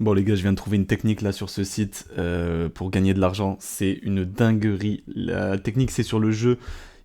Bon les gars, je viens de trouver une technique là sur ce site pour gagner de l'argent. C'est une dinguerie. La technique c'est sur le jeu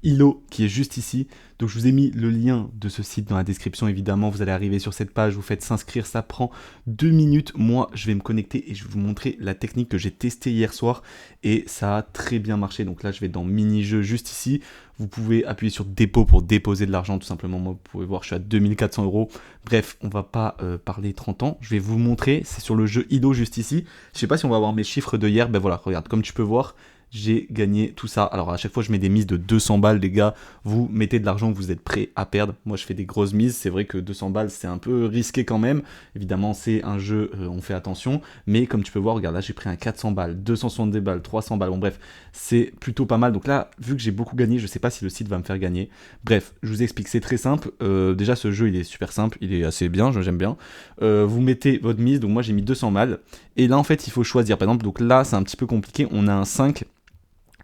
Ilo qui est juste ici. Donc je vous ai mis le lien de ce site dans la description évidemment. Vous allez arriver sur cette page, vous faites s'inscrire, ça prend 2 minutes. Moi je vais me connecter et je vais vous montrer la technique que j'ai testée hier soir. Et ça a très bien marché. Donc là je vais dans mini-jeu juste ici. Vous pouvez appuyer sur dépôt pour déposer de l'argent tout simplement. Moi vous pouvez voir je suis à 2400 euros. Bref, on va pas parler 30 ans. Je vais vous montrer, c'est sur le jeu Ido juste ici. Je sais pas si on va avoir mes chiffres de hier. Ben voilà, regarde, comme tu peux voir, j'ai gagné tout ça. Alors à chaque fois, je mets des mises de 200 balles, les gars. Vous mettez de l'argent que vous êtes prêts à perdre. Moi, je fais des grosses mises. C'est vrai que 200 balles, c'est un peu risqué quand même. Évidemment, c'est un jeu, on fait attention. Mais comme tu peux voir, regarde, là, j'ai pris un 400 balles, 270 balles, 300 balles. Bon, bref, c'est plutôt pas mal. Donc là, vu que j'ai beaucoup gagné, je sais pas si le site va me faire gagner. Bref, je vous explique, c'est très simple. Déjà, ce jeu, il est super simple. Il est assez bien, j'aime bien. Vous mettez votre mise. Donc moi, j'ai mis 200 balles. Et là, en fait, il faut choisir. Par exemple, donc là, c'est un petit peu compliqué. On a un 5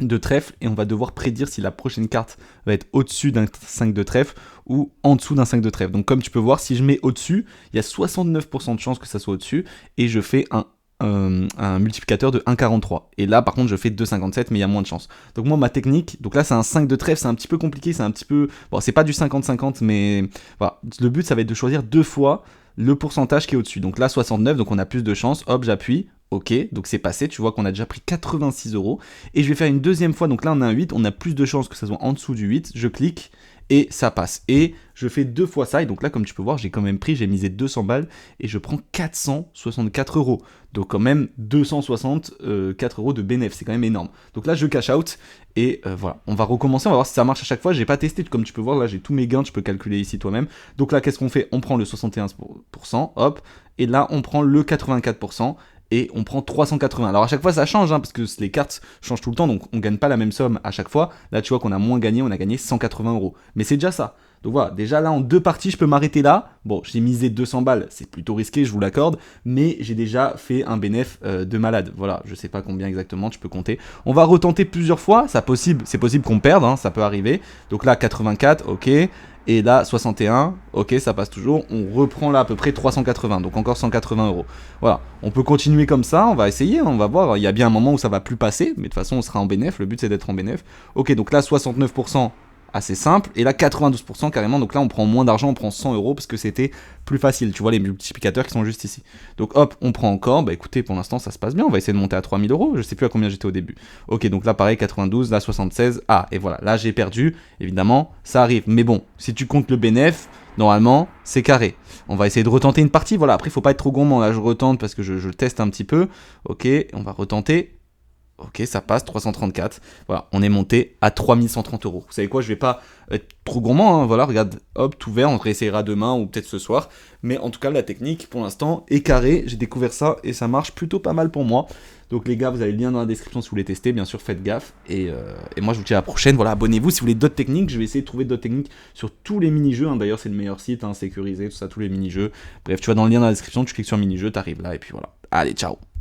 de trèfle et on va devoir prédire si la prochaine carte va être au-dessus d'un 5 de trèfle ou en dessous d'un 5 de trèfle. Donc comme tu peux voir, si je mets au-dessus, il y a 69% de chances que ça soit au-dessus et je fais un multiplicateur de 1,43. Et là par contre je fais 2,57 mais il y a moins de chances. Donc moi ma technique, donc là c'est un 5 de trèfle, c'est un petit peu compliqué, c'est un petit peu... Bon c'est pas du 50-50 mais voilà, le but ça va être de choisir deux fois le pourcentage qui est au-dessus. Donc là 69, donc on a plus de chances, hop j'appuie, ok, donc c'est passé, tu vois qu'on a déjà pris 86 euros. Et je vais faire une deuxième fois, donc là on a un 8, on a plus de chances que ça soit en dessous du 8, je clique et ça passe. Et je fais deux fois ça, et donc là comme tu peux voir, j'ai quand même pris, j'ai misé 200 balles et je prends 464 euros. Donc quand même 264 euros de bénéfice, c'est quand même énorme. Donc là je cash out et voilà, on va recommencer, on va voir si ça marche à chaque fois. J'ai pas testé, comme tu peux voir, là j'ai tous mes gains, tu peux calculer ici toi-même. Donc là qu'est-ce qu'on fait? On prend le 61%, hop, et là on prend le 84%. Et on prend 380. Alors à chaque fois ça change, parce que les cartes changent tout le temps, donc on gagne pas la même somme à chaque fois. Là tu vois qu'on a moins gagné, on a gagné 180 euros. Mais c'est déjà ça. Donc voilà, déjà là en deux parties je peux m'arrêter là. Bon, j'ai misé 200 balles, c'est plutôt risqué, je vous l'accorde, mais j'ai déjà fait un bénéfice de malade. Voilà, je sais pas combien exactement, tu peux compter. On va retenter plusieurs fois, c'est possible qu'on perde, ça peut arriver. Donc là 84, ok. Et là 61, ok, ça passe toujours. On reprend là à peu près 380, donc encore 180 euros. Voilà, on peut continuer comme ça, on va essayer, on va voir. Il y a bien un moment où ça va plus passer, mais de toute façon on sera en bénéf. Le but c'est d'être en bénéf. Ok, donc là 69%, assez simple, et là 92% carrément. Donc là on prend moins d'argent, on prend 100 euros parce que c'était plus facile. Tu vois les multiplicateurs qui sont juste ici. Donc hop, on prend encore. Bah écoutez, pour l'instant ça se passe bien. On va essayer de monter à 3000 euros. Je sais plus à combien j'étais au début. Ok, donc là pareil 92, là 76. Ah, et voilà, là j'ai perdu. Évidemment, ça arrive. Mais bon, si tu comptes le bénéf, normalement, c'est carré. On va essayer de retenter une partie. Voilà, après, il faut pas être trop gourmand. Là, je retente parce que je teste un petit peu. Ok, on va retenter. Ok, ça passe, 334. Voilà, on est monté à 3130 euros. Vous savez quoi, je vais pas être trop gourmand. Voilà, regarde, hop, tout vert. On réessayera demain ou peut-être ce soir. Mais en tout cas, la technique, pour l'instant, est carrée. J'ai découvert ça et ça marche plutôt pas mal pour moi. Donc les gars, vous avez le lien dans la description si vous voulez tester. Bien sûr, faites gaffe. Et moi, je vous dis à la prochaine. Voilà, abonnez-vous si vous voulez d'autres techniques. Je vais essayer de trouver d'autres techniques sur tous les mini-jeux. D'ailleurs, c'est le meilleur site, sécurisé, tout ça, tous les mini-jeux. Bref, tu vas dans le lien dans la description, tu cliques sur mini-jeux, t'arrives là et puis voilà. Allez, ciao.